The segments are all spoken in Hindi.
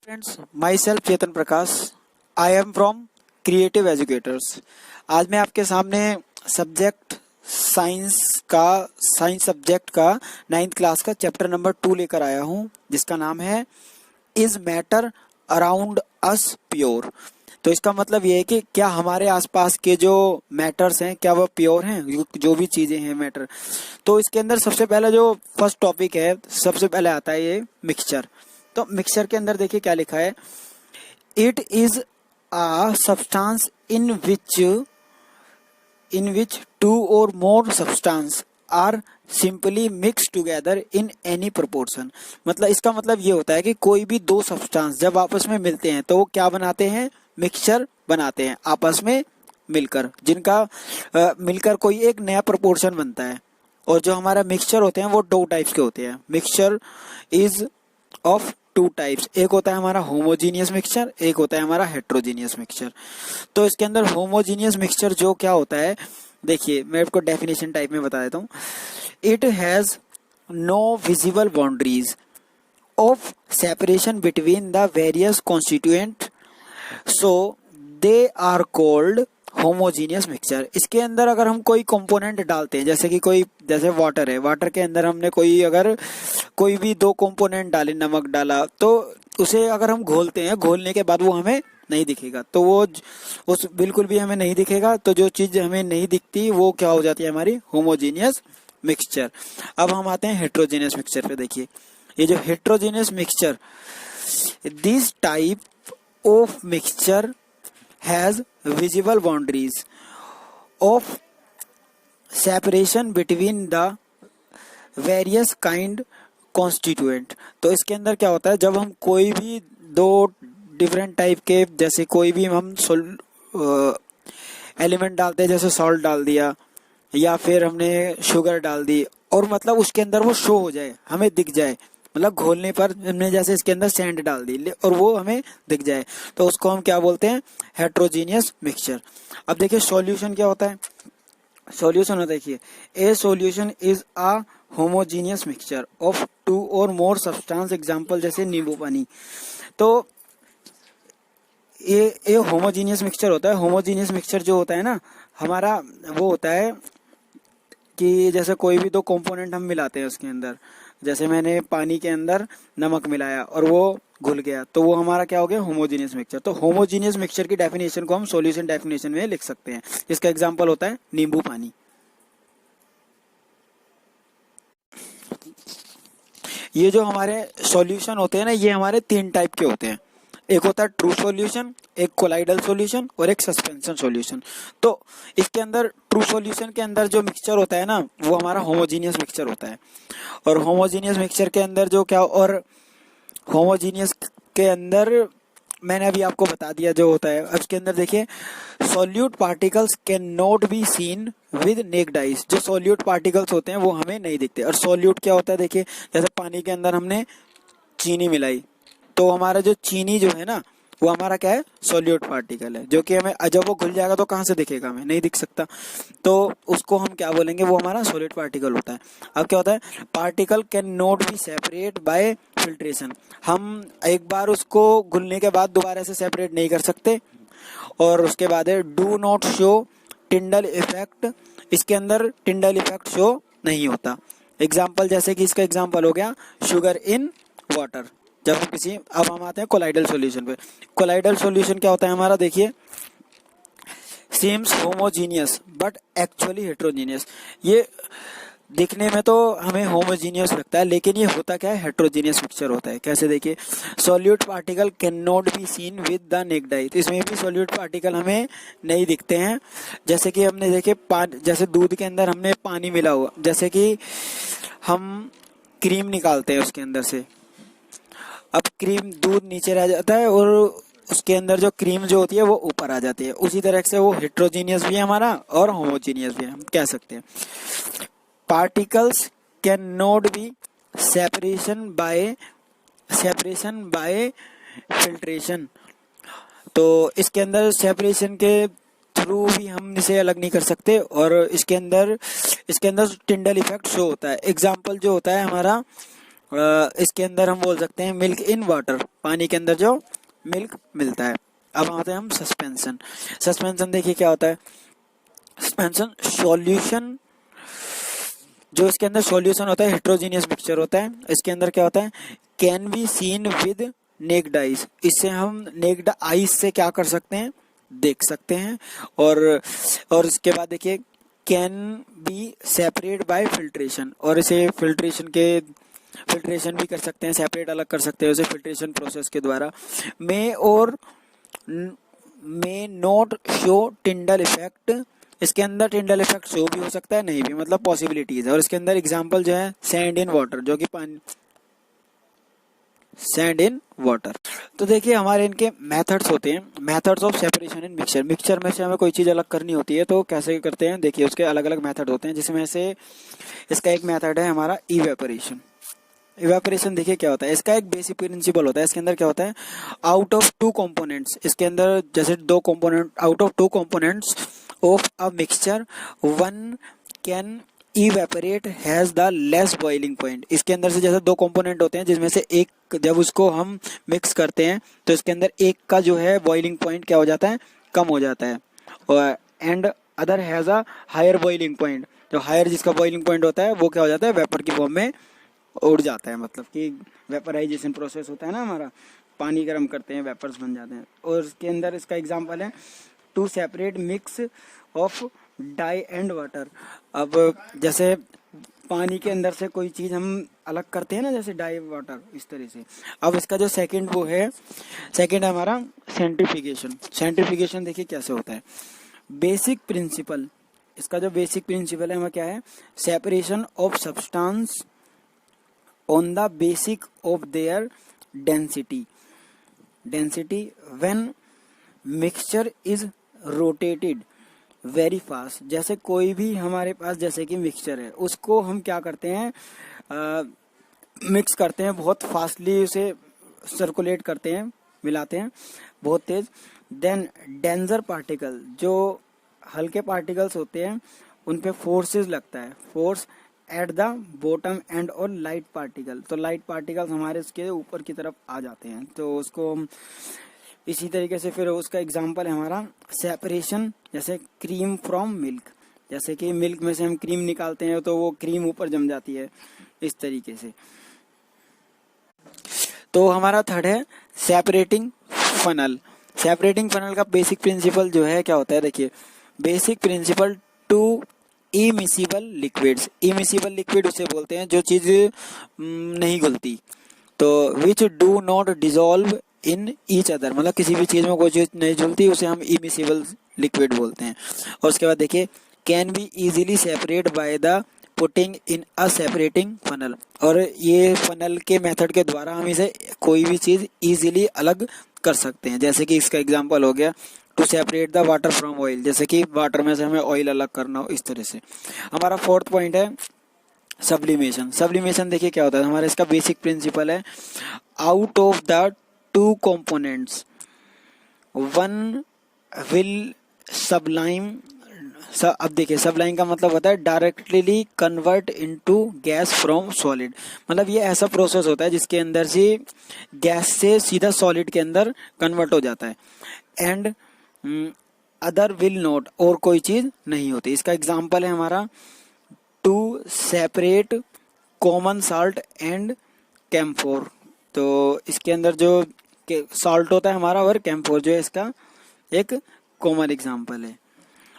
Friends, my self Chetan Prakash. I am from creative educators. आज मैं आपके सामने सब्जेक्ट साइंस सब्जेक्ट का 9th क्लास का चैप्टर नंबर 2 लेकर आया हूं, जिसका नाम है is matter around us pure. तो इसका मतलब ये है कि क्या हमारे आसपास के जो मैटर्स हैं क्या वो प्योर हैं, जो भी चीजें हैं मैटर। तो इसके अंदर सबसे पहला जो फर्स्ट टॉपिक है, सबसे पहले आता है ये मिक्सचर। तो मिक्सचर के अंदर देखिए क्या लिखा है। It is a substance in which two or more substance are simply mix together in any proportion. मतलब इसका मतलब ये होता है कि कोई भी दो सब्सटेंस जब आपस में मिलते हैं तो वो क्या बनाते हैं, मिक्सचर बनाते हैं आपस में मिलकर, जिनका मिलकर कोई एक नया प्रोपोर्शन बनता है। और जो हमारा मिक्सचर होते हैं वो दो टाइप्स के होते हैं। Mixture is of two types, एक होता है हमारा होमोजीनियस मिक्सचर, एक होता है हमारा हेट्रोजीनियस मिक्सचर। तो इसके अंदर होमोजीनियस मिक्सचर जो क्या होता है, देखिए मैं आपको डेफिनेशन टाइप में बता देता हूँ। It has no visible boundaries of separation between the various constituent, so they are called homogeneous mixture. इसके अंदर अगर हम कोई कंपोनेंट डालते हैं, जैसे वाटर है, वाटर के अंदर हमने कोई भी दो कंपोनेंट डाले, नमक डाला, तो उसे अगर हम घोलते हैं, घोलने के बाद वो हमें नहीं दिखेगा, तो वो उस बिल्कुल भी हमें नहीं दिखेगा। तो जो चीज हमें नहीं दिखती वो क्या हो जाती है, हमारी होमोजीनियस मिक्सचर। अब हम आते हैं हेट्रोजीनियस मिक्सचर पे। देखिए ये जो heterogeneous mixture, this type of mixture has visible boundaries of separation between the various kind constituent। तो इसके अंदर क्या होता है, जब हम कोई भी दो डिफरेंट टाइप के, जैसे कोई भी हम एलिमेंट डालते हैं, जैसे सॉल्ट डाल दिया या फिर हमने शुगर डाल दी, और मतलब उसके अंदर वो शो हो जाए, हमें दिख जाए, मतलब घोलने पर हमने जैसे इसके अंदर सैंड डाल दी और वो हमें दिख जाए, तो उसको हम क्या बोलते हैं, हेट्रोजीनियस मिक्सचर। अब देखिए सॉल्यूशन क्या होता है। सॉल्यूशन होता है, देखिए a solution is a homogeneous mixture of two or more substance, example जैसे नींबू पानी। तो ये होमोजीनियस मिक्सचर होता है। होमोजीनियस मिक्सचर जो होता है ना हमारा, वो होता है कि जैसे कोई भी दो कंपोनेंट हम मिलाते हैं उसके अंदर, जैसे मैंने पानी के अंदर नमक मिलाया और वो घुल गया, तो वो हमारा क्या हो गया, होमोजीनियस मिक्सचर। तो होमोजीनियस मिक्सचर की डेफिनेशन को हम सॉल्यूशन डेफिनेशन में लिख सकते हैं। इसका एग्जांपल होता है नींबू पानी। ये जो हमारे सॉल्यूशन होते हैं ना, ये हमारे तीन टाइप के होते हैं। एक होता है ट्रू सॉल्यूशन, एक कोलाइडल सॉल्यूशन और एक सस्पेंशन सॉल्यूशन। तो इसके अंदर ट्रू सॉल्यूशन के अंदर जो मिक्सचर होता है ना, वो हमारा होमोजीनियस मिक्सचर होता है। और होमोजीनियस मिक्सचर के अंदर जो क्या, और होमोजीनियस के अंदर मैंने अभी आपको बता दिया जो होता है। अब इसके अंदर देखिए, solute particles can not be seen with necked eyes. जो सॉल्यूट पार्टिकल्स होते हैं वो हमें नहीं दिखते। और सॉल्यूट क्या होता है, देखिए जैसे पानी के अंदर हमने चीनी मिलाई, तो हमारा जो चीनी जो है ना, वो हमारा क्या है, सॉल्यूट पार्टिकल है, जो कि हमें जब वो घुल जाएगा तो कहाँ से दिखेगा, हमें नहीं दिख सकता, तो उसको हम क्या बोलेंगे, वो हमारा सॉलिड पार्टिकल होता है। अब क्या होता है, particle can not be separate by filtration. हम एक बार उसको घुलने के बाद दोबारा से सेपरेट नहीं कर सकते। और उसके बाद है do not show Tyndall effect. इसके अंदर टिंडल इफेक्ट शो नहीं होता। एग्जाम्पल जैसे कि इसका एग्जाम्पल हो गया शुगर इन वाटर। जब हम अब हम आते हैं कोलाइडल सॉल्यूशन पे। कोलाइडल सॉल्यूशन क्या होता है हमारा, देखिए seems homogeneous but actually heterogeneous. ये दिखने में तो हमें होमोजीनियस लगता है, लेकिन ये होता क्या है, हेट्रोजीनियस मिक्सचर होता है। कैसे, देखिए solute particle can not be seen with the necked आई। तो इसमें भी सॉल्यूट पार्टिकल हमें नहीं दिखते हैं। जैसे कि हमने देखे जैसे दूध के अंदर हमने पानी मिला हुआ, जैसे कि हम क्रीम निकालते हैं उसके अंदर से, अब क्रीम, दूध नीचे रह जाता है और उसके अंदर जो क्रीम जो होती है वो ऊपर आ जाती है। उसी तरह से वो हेट्रोजीनियस भी है हमारा और होमोजीनियस भी है, हम कह सकते हैं। Particles can not be separation by filtration. तो इसके अंदर सेपरेशन के थ्रू भी हम इसे अलग नहीं कर सकते। और इसके अंदर टिंडल इफेक्ट शो होता है। एग्जाम्पल जो होता है हमारा इसके अंदर हम बोल सकते हैं मिल्क इन वाटर, पानी के अंदर जो मिल्क मिलता है। अब आते हैं हम सस्पेंशन। सस्पेंशन देखिए क्या होता है। सस्पेंशन सॉल्यूशन, जो इसके अंदर सॉल्यूशन होता है हेट्रोजीनियस मिक्सचर होता है। इसके अंदर क्या होता है, can be seen with necked eyes, इससे हम नेक्ड आइज से क्या कर सकते हैं, देख सकते हैं। और इसके बाद देखिए can be separate by filtration, और इसे फिल्ट्रेशन भी कर सकते हैं, सेपरेट अलग कर सकते हैं उसे फिल्ट्रेशन प्रोसेस के द्वारा। May not show Tyndall effect, इसके अंदर टिंडल इफेक्ट शो भी हो सकता है, नहीं भी, मतलब पॉसिबिलिटीज है। और इसके अंदर एग्जांपल जो है सैंड इन वाटर, जो कि पानी, सैंड इन वाटर। तो देखिए हमारे इनके मेथड्स होते हैं, methods of separation in mixture. Mixture में से हमें कोई चीज अलग करनी होती है तो कैसे करते हैं, देखिए उसके अलग अलग मेथड होते हैं, जिसमें से इसका एक मेथड है हमारा इवेपोरेशन। इवेपोरेशन देखिए क्या होता है, इसका एक बेसिक प्रिंसिपल होता है। इसके अंदर क्या होता है, आउट ऑफ टू कंपोनेंट्स, इसके अंदर जैसे दो component, out of two components of a mixture one can evaporate has the less boiling point. इसके अंदर से जैसे दो कंपोनेंट होते हैं जिसमें से एक जब उसको हम मिक्स करते हैं तो इसके अंदर एक का जो है बॉइलिंग पॉइंट क्या हो जाता है, कम हो जाता है, और and other has a higher boiling point, जो हायर जिसका बॉइलिंग पॉइंट होता है वो क्या हो जाता है, वेपर की फॉर्म में उड़ जाता है। मतलब कि वेपराइजेशन प्रोसेस होता है ना हमारा, पानी गर्म करते हैं वेपर्स बन जाते हैं। और इसके अंदर इसका एग्जांपल है to separate mix of dye and water. अब जैसे पानी के अंदर से कोई चीज हम अलग करते हैं ना, जैसे डाई वाटर, इस तरह से। अब इसका जो सेकंड वो है, सेकंड है हमारा सेंट्रीफिकेशन। सेंट्रीफिकेशन देखिए कैसे होता है, बेसिक प्रिंसिपल, इसका जो बेसिक प्रिंसिपल है हमें क्या है, separation of substance on the basic of their density when mixture is rotated very fast। जैसे कोई भी हमारे पास जैसे कि मिक्सचर है, उसको हम क्या करते हैं, मिक्स करते हैं, बहुत फास्टली उसे सर्कुलेट करते हैं, मिलाते हैं बहुत तेज। देन डेंजर पार्टिकल, जो हल्के पार्टिकल्स होते हैं उन पे फोर्सेस लगता है, force at the bottom and और लाइट पार्टिकल, तो लाइट पार्टिकल्स हमारे उसके ऊपर की तरफ आ जाते हैं, तो उसको हम इसी तरीके से। फिर उसका एग्जांपल है हमारा सेपरेशन, जैसे क्रीम फ्रॉम मिल्क, जैसे कि मिल्क में से हम क्रीम निकालते हैं तो वो क्रीम ऊपर जम जाती है, इस तरीके से। तो हमारा थर्ड है सेपरेटिंग फनल। सेपरेटिंग फनल का बेसिक प्रिंसिपल जो है क्या होता है, देखिए basic principle to immiscible liquids. Immiscible liquid उसे बोलते हैं जो चीज नहीं घुलती, तो which do not dissolve in each other, मतलब किसी भी चीज में कोई चीज नहीं घुलती उसे हम इमिसिबल लिक्विड बोलते हैं। और उसके बाद देखिए can be easily separate by the putting in a separating funnel, और ये फनल के मेथड के द्वारा हम इसे कोई भी चीज इजीली अलग कर सकते हैं। जैसे कि इसका एग्जांपल हो गया to separate the water from oil, जैसे कि वाटर में से हमें ऑयल अलग करना हो, इस तरह से। हमारा फोर्थ पॉइंट है सब्लिमेशन। सब्लिमेशन देखिए क्या होता है, हमारा इसका बेसिक प्रिंसिपल है out of the two components one will Sublime. अब देखिए सबलाइन का मतलब होता है directly convert into gas from solid, मतलब ये ऐसा प्रोसेस होता है जिसके अंदर से गैस से सीधा सॉलिड के अंदर कन्वर्ट हो जाता है। एंड अदर विल नॉट, और कोई चीज नहीं होती। इसका एग्जांपल है हमारा to separate common salt and camphor, तो इसके अंदर जो साल्ट होता है हमारा और कैम्फोर जो है इसका एक कॉमन एग्जांपल है।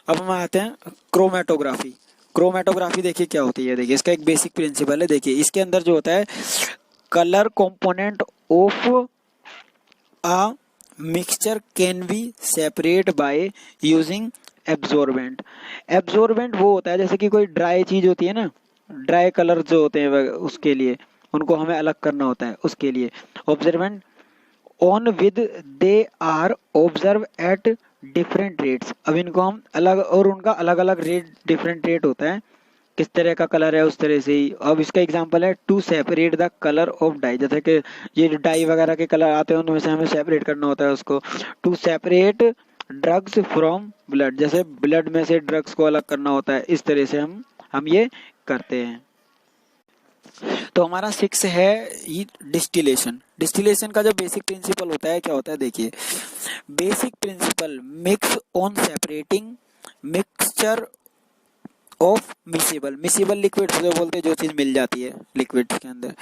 अब हम आते हैं क्रोमेटोग्राफी। क्रोमेटोग्राफी देखिए क्या होती है, देखिए इसका एक बेसिक प्रिंसिपल है। देखिए इसके अंदर जो होता है colour component of a mixture can be separate by using absorbent. Absorbent वो होता है जैसे कि कोई ड्राई चीज होती है ना, ड्राई कलर जो होते हैं उसके लिए उनको हमें अलग करना होता है, उसके लिए observant on with they are observe at different rates. अब इनको हम अलग, और उनका अलग अलग रेट, डिफरेंट रेट होता है, किस तरह का कलर है उस तरह से ही। अब इसका एग्जांपल है to separate the colour of dye, जैसे कि ये डाई वगैरह के कलर आते हैं उनमें से हमें सेपरेट करना होता है उसको। To separate drugs from blood, जैसे ब्लड में से ड्रग्स को अलग करना होता है, इस तरह से हम ये करते हैं। तो हमारा 6 है ये डिस्टिलेशन। डिस्टिलेशन का जो बेसिक प्रिंसिपल होता है क्या होता है, देखिए basic principle mix on separating mixture of miscible liquid जो बोलते हैं, जो चीज मिल जाती है लिक्विड के अंदर,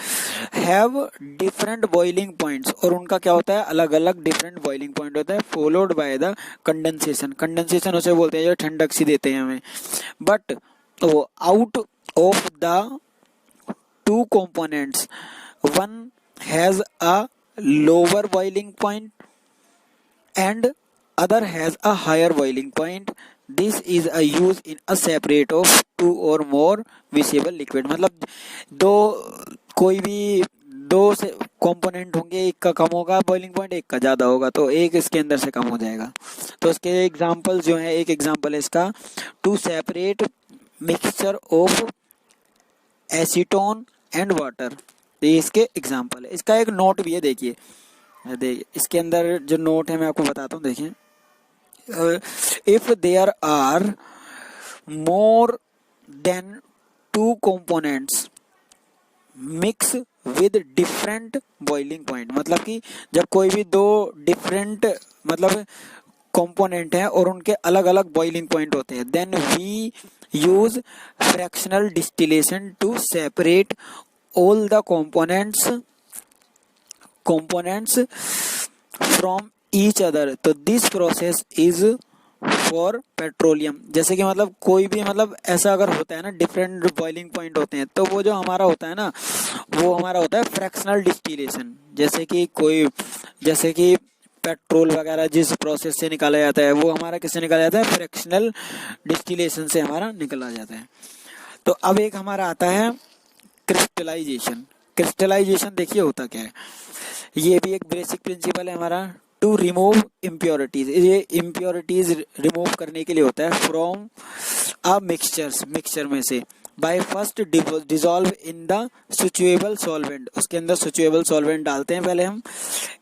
हैव डिफरेंट बॉइलिंग पॉइंट्स, और उनका क्या होता है अलग अलग डिफरेंट बॉइलिंग पॉइंट होता है, फॉलोड बाय द कंडेंसेशन उसे बोलते हैं जो ठंडक सी देते हैं हमें। बट तो out of the two components, one has a lower boiling point and other has a higher boiling point. This is a use in a separate of two or more miscible liquid। मतलब दो कोई भी दो से कंपोनेंट होंगे, एक का कम होगा बॉइलिंग पॉइंट, एक का ज्यादा होगा, तो एक इसके अंदर से कम हो जाएगा। तो इसके एग्जांपल जो है, एक एग्जांपल है इसका to separate mixture of acetone and water, ये इसके एग्जाम्पल है। इसका एक नोट भी है, देखिए इसके अंदर जो नोट है मैं आपको बताता हूँ, देखिए if there are more than two components mix with different boiling point, मतलब कि जब कोई भी दो डिफरेंट मतलब कंपोनेंट है और उनके अलग अलग बॉइलिंग पॉइंट होते हैं, then we use fractional distillation to separate all the components from each other. तो this process is for petroleum. जैसे कि मतलब कोई भी मतलब ऐसा अगर होता है ना, डिफरेंट बॉइलिंग पॉइंट होते हैं, तो वो जो हमारा होता है ना, वो हमारा होता है फ्रैक्शनल डिस्टिलेशन। जैसे कि पेट्रोल वगैरह जिस प्रोसेस से निकाला जाता है, वो हमारा किससे निकाला जाता है, फ्रैक्शनल डिस्टिलेशन से हमारा निकला जाता है। तो अब एक हमारा आता है क्रिस्टलाइजेशन। क्रिस्टलाइजेशन देखिए होता क्या है, ये भी एक बेसिक प्रिंसिपल है हमारा, टू रिमूव इम्प्योरिटीज। ये इम्प्योरिटीज रिमूव करने के लिए होता है फ्रॉम अ मिक्सचर में से, by first dissolve in the suitable solvent. उसके अंदर सुचुएबल सॉल्वेंट डालते हैं पहले हम,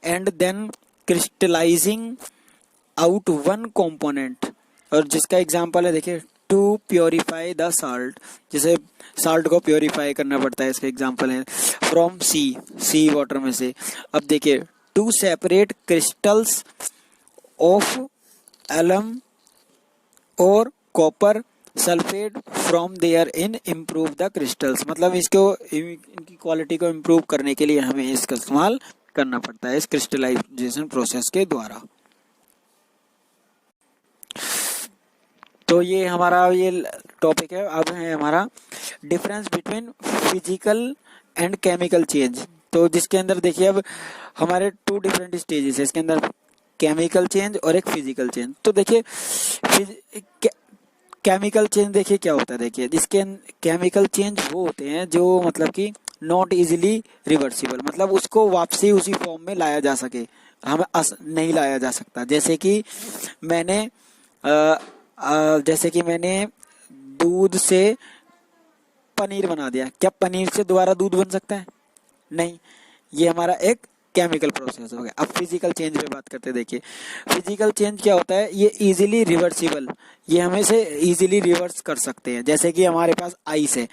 and then crystallising out one component. और जिसका एग्जांपल है देखिए टू प्योरीफाई द साल्ट, जैसे साल्ट को प्योरीफाई करना पड़ता है, इसका एग्जांपल है फ्रॉम सी वाटर में से। अब देखिए to separate crystals of alum और copper sulphate from their in improve the crystals. मतलब इसको इनकी क्वालिटी को इम्प्रूव करने के लिए हमें इसका इस्तेमाल करना पड़ता है इस क्रिस्टलाइजेशन प्रोसेस के द्वारा। तो ये हमारा ये टॉपिक है। अब है हमारा difference between physical and chemical change. तो जिसके अंदर देखिए अब हमारे टू डिफरेंट स्टेजेस है इसके अंदर, केमिकल चेंज और एक फिजिकल चेंज। तो देखिए केमिकल चेंज देखिए क्या होता है, देखिए इसके केमिकल चेंज वो होते हैं जो मतलब कि नॉट इजीली रिवर्सिबल, मतलब उसको वापसी उसी फॉर्म में लाया जा सके, हमें नहीं लाया जा सकता। जैसे कि मैंने दूध से पनीर बना दिया, क्या पनीर से दोबारा दूध बन सकता है? नहीं, ये हमारा एक केमिकल प्रोसेस हो गया। अब फिजिकल चेंज पे बात करते हैं। देखिए फिजिकल चेंज क्या होता है, ये इजीली रिवर्सिबल, ये हमें से इजीली रिवर्स कर सकते हैं। जैसे कि हमारे पास आइस है,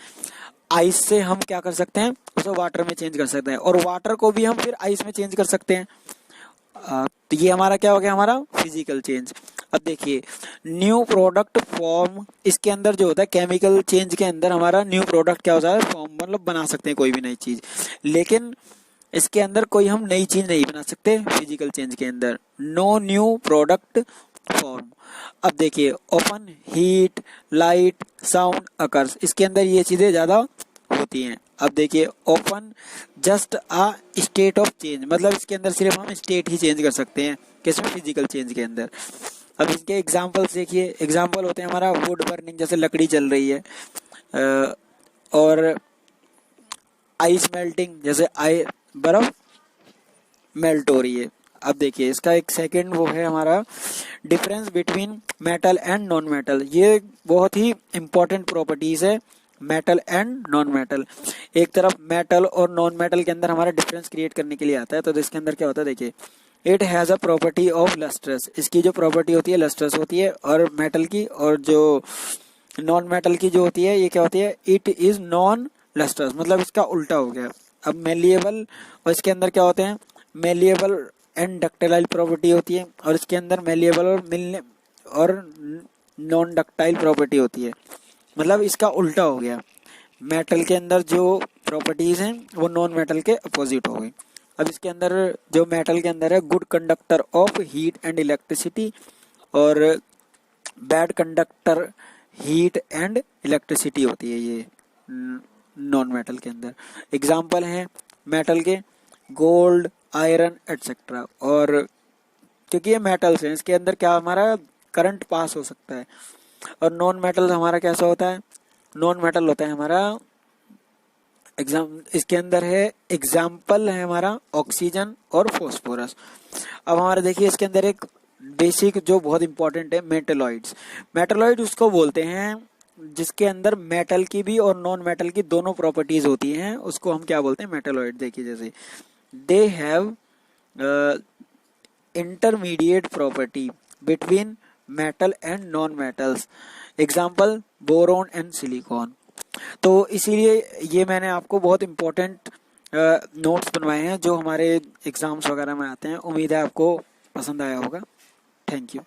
आइस से हम क्या कर सकते हैं, उसे वाटर में चेंज कर सकते हैं, और वाटर को भी हम फिर आइस में चेंज कर सकते हैं। तो ये हमारा क्या हो गया, हमारा फिजिकल चेंज। अब देखिए न्यू प्रोडक्ट फॉर्म, इसके अंदर जो होता है केमिकल चेंज के अंदर हमारा न्यू प्रोडक्ट क्या होता है, फॉर्म, मतलब बना सकते हैं कोई भी नई चीज, लेकिन इसके अंदर कोई हम नई चीज नहीं बना सकते फिजिकल चेंज के अंदर। No new product form. अब देखिए open, heat, light, sound occurs, इसके अंदर ये चीजें ज्यादा होती हैं। अब देखिए open just a state of change, मतलब इसके अंदर सिर्फ हम स्टेट ही चेंज कर सकते हैं, किसमें, फिजिकल चेंज के अंदर। अब इसके एग्जाम्पल्स देखिए, एग्जाम्पल होते हैं हमारा वुड बर्निंग, जैसे लकड़ी जल रही है, और आइस मेल्टिंग, जैसे बर्फ मेल्ट हो रही है। अब देखिए इसका एक सेकंड वो है हमारा difference between metal and non metal. ये बहुत ही इंपॉर्टेंट प्रॉपर्टीज है मेटल एंड नॉन मेटल। एक तरफ मेटल और नॉन मेटल के अंदर हमारा डिफरेंस क्रिएट करने के लिए आता है। तो इसके अंदर क्या होता है, देखिए it has a property of lustrous, इसकी जो प्रॉपर्टी होती है लस्ट्रस होती है, और मेटल की, और जो नॉन मेटल की जो होती है ये क्या होती है, इट इज नॉन लस्टर्स, मतलब इसका उल्टा हो गया। अब मेलिएबल और इसके अंदर क्या होते हैं, मेलिएबल एंड डक्टाइल प्रॉपर्टी होती है, और इसके अंदर मेलिएबल और मिलने और नॉन डक्टाइल प्रॉपर्टी होती है। मतलब इसका उल्टा हो गया, मेटल के अंदर जो प्रॉपर्टीज हैं वो नॉन मेटल के अपोजिट हो गई। अब इसके अंदर जो मेटल के अंदर है, good conductor of heat and electricity, और bad conductor heat and electricity होती है ये नॉन मेटल के अंदर। एग्जाम्पल हैं मेटल के गोल्ड, आयरन एटसेट्रा। और क्योंकि ये मेटल्स हैं, इसके अंदर क्या हमारा करंट पास हो सकता है। और नॉन मेटल हमारा कैसा होता है, नॉन मेटल होता है हमारा इसके अंदर है एग्जाम्पल है हमारा ऑक्सीजन और फॉस्फोरस। अब हमारा देखिए इसके अंदर एक बेसिक जो बहुत इंपॉर्टेंट है, मेटलॉइड्स। मेटलॉइड उसको बोलते हैं जिसके अंदर मेटल की भी और नॉन मेटल की दोनों प्रॉपर्टीज होती हैं, उसको हम क्या बोलते हैं, मेटलॉइड। देखिए जैसे they have intermediate property between metal and non metals, example boron and silicon. तो इसीलिए ये मैंने आपको बहुत इम्पोर्टेंट नोट्स बनवाए हैं जो हमारे एग्जाम्स वगैरह में आते हैं। उम्मीद है आपको पसंद आया होगा। Thank you.